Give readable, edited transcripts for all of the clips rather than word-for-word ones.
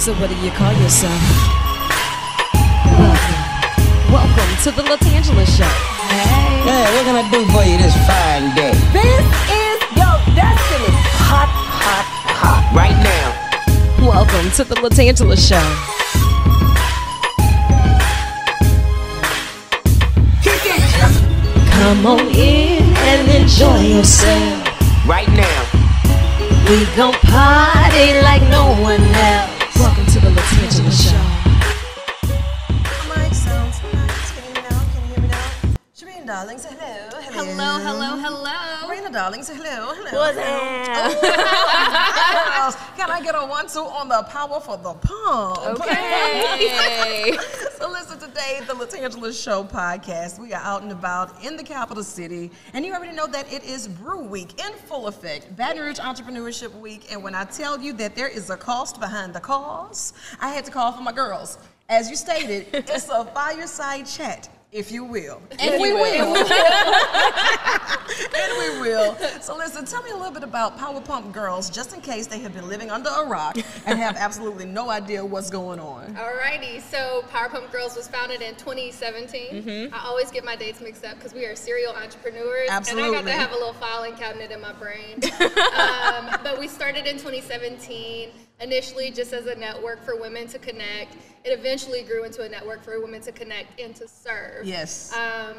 So what do you call yourself? Welcome to the LaTangela Show. Hey. Hey, what can I do for you this fine day? This is your destiny. Hot, hot, hot. Right now. Welcome to the LaTangela Show. Kick it! Come on in and enjoy yourself. Right now. We gon' party like no one else. Welcome to the LaTangela Show. Mic sounds nice. Can you hear me now? Can you hear me now? Sherin, darling, say hello. Hello, hello, hello. Raina, darling, say hello. Hello. What's up? Can I get a 1-2 on the power for the pump? Okay. So listen, today, the LaTangela Show podcast. We are out and about in the capital city, and you already know that it is BREW Week in full effect, Baton Rouge Entrepreneurship Week. And when I tell you that there is a cost behind the cause, I had to call for my girls. As you stated, it's a fireside chat, if you will. And we will. And we will. So listen, tell me a little bit about Power Pump Girls, just in case they have been living under a rock and have absolutely no idea what's going on. Alrighty, so Power Pump Girls was founded in 2017. I always get my dates mixed up because we are serial entrepreneurs. Absolutely. And I got to have a little filing cabinet in my brain. But we started in 2017, initially just as a network for women to connect. It eventually grew into a network for women to connect and to serve. Yes.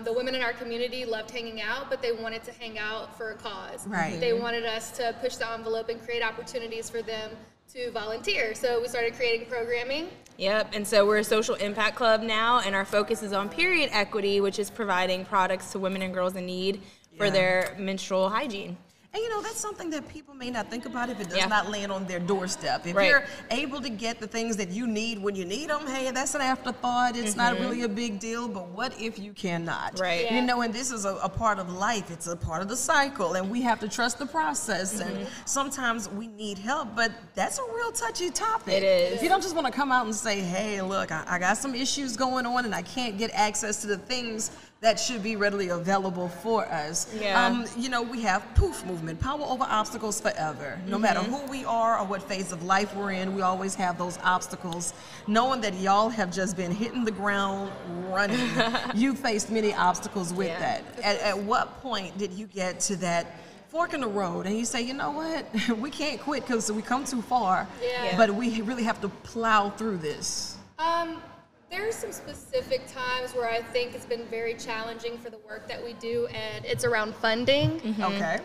The women in our community loved hanging out, but they wanted to hang out for a cause. Right. They wanted us to push the envelope and create opportunities for them to volunteer. So we started creating programming. Yep, and so we're a social impact club now, and our focus is on period equity, which is providing products to women and girls in need for their menstrual hygiene. And you know, that's something that people may not think about if it does Yeah. not land on their doorstep. If Right. you're able to get the things that you need when you need them, hey, that's an afterthought. It's not really a big deal, but what if you cannot? Right. Yeah. You know, and this is a part of life. It's a part of the cycle, and we have to trust the process. And sometimes we need help, but that's a real touchy topic. It is. You don't just want to come out and say, hey, look, I got some issues going on, and I can't get access to the things that should be readily available for us. Yeah. You know, we have POOF movement, power over obstacles forever. No matter who we are or what phase of life we're in, we always have those obstacles. Knowing that y'all have just been hitting the ground running, you faced many obstacles with that. At what point did you get to that fork in the road and you say, you know what, we can't quit because we come too far, but we really have to plow through this? There's some specific times where I think it's been very challenging for the work that we do, and it's around funding. Okay.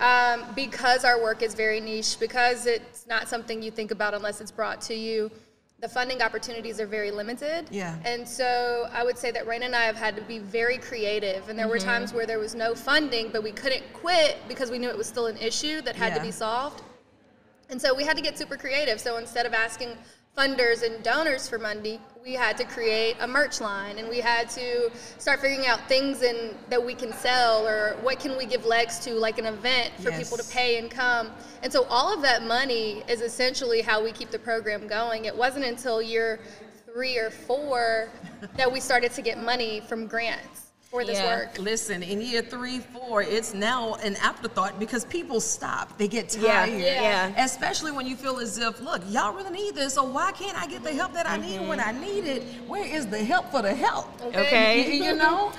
Because our work is very niche, because it's not something you think about unless it's brought to you, the funding opportunities are very limited. Yeah. And so I would say that Raina and I have had to be very creative, and there were times where there was no funding, but we couldn't quit because we knew it was still an issue that had to be solved. And so we had to get super creative. So instead of asking funders and donors for money, we had to create a merch line, and we had to start figuring out things that we can sell, or what can we give legs to, like an event for people to pay and come. And so all of that money is essentially how we keep the program going. It wasn't until year 3 or 4 that we started to get money from grants for this work. Listen, in year 3, 4, it's now an afterthought because people stop. They get tired. Especially when you feel as if, look, y'all really need this, so why can't I get the help that I need when I need it? Where is the help for the help? Okay. You know?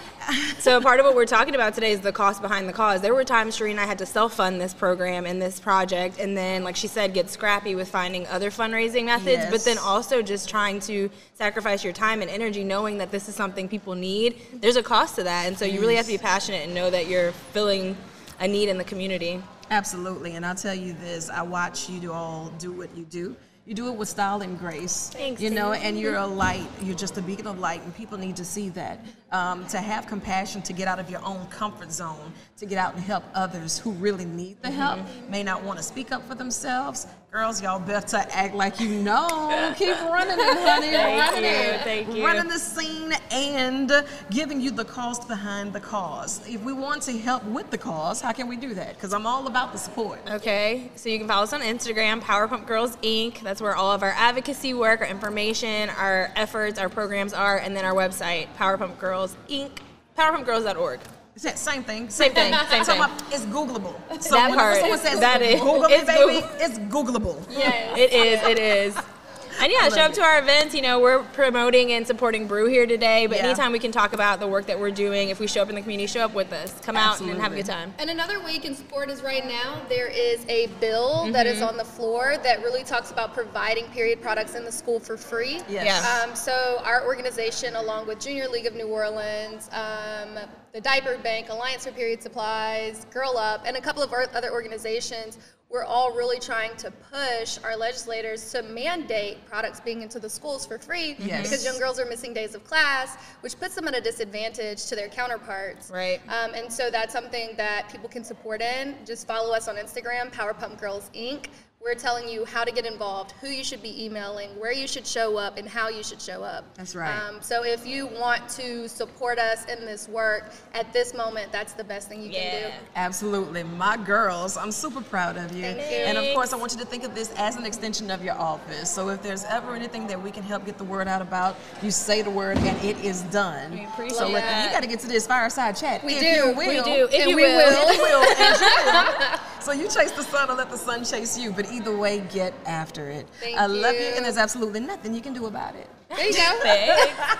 So part of what we're talking about today is the cost behind the cause. There were times Sherin and I had to self-fund this program and this project, and then, like she said, get scrappy with finding other fundraising methods, but then also just trying to sacrifice your time and energy knowing that this is something people need. There's a cost to that, and so you really have to be passionate and know that you're filling a need in the community. Absolutely, and I'll tell you this, I watch you all do what you do. You do it with style and grace. Thanks. You know, and you're a light. You're just a beacon of light, and people need to see that. To have compassion, to get out of your own comfort zone, to get out and help others who really need the help, may not want to speak up for themselves. Girls, y'all better act like you know. Keep running it, honey. Thank you. Running the scene and giving you the cost behind the cause. If we want to help with the cause, how can we do that? Because I'm all about the support. Okay, so you can follow us on Instagram, Power Pump Girls Inc. That's where all of our advocacy work, our information, our efforts, our programs are, and then our website, Power Pump Girls Inc. PowerPumpGirls.org. Same thing. Same thing. It's Googleable. So That whenever part. someone says That is. Google It's it, baby, it's Googleable. Yes. It is. And yeah, show up to our events. You know, we're promoting and supporting BREW here today, but anytime we can talk about the work that we're doing, if we show up in the community, show up with us. Come out and have a good time. And another way you can support is right now, there is a bill that is on the floor that really talks about providing period products in the school for free. So our organization, along with Junior League of New Orleans, the Diaper Bank, Alliance for Period Supplies, Girl Up, and a couple of other organizations, we're all really trying to push our legislators to mandate products being into the schools for free because young girls are missing days of class, which puts them at a disadvantage to their counterparts. Right. And so that's something that people can support in. Just follow us on Instagram, Power Pump Girls Inc. We're telling you how to get involved, who you should be emailing, where you should show up, and how you should show up. That's right. So if you want to support us in this work, at this moment, that's the best thing you can do. Absolutely. My girls, I'm super proud of you. Thank you. And of course, I want you to think of this as an extension of your office. So if there's ever anything that we can help get the word out about, you say the word and it is done. We appreciate so that. you got to get to this fireside chat. We if do. You will. We do. If And you we will. If you will. And you will. So you chase the sun or let the sun chase you. But either way, get after it. Thank I love you, you. and there's absolutely nothing you can do about it. There you go. Thanks.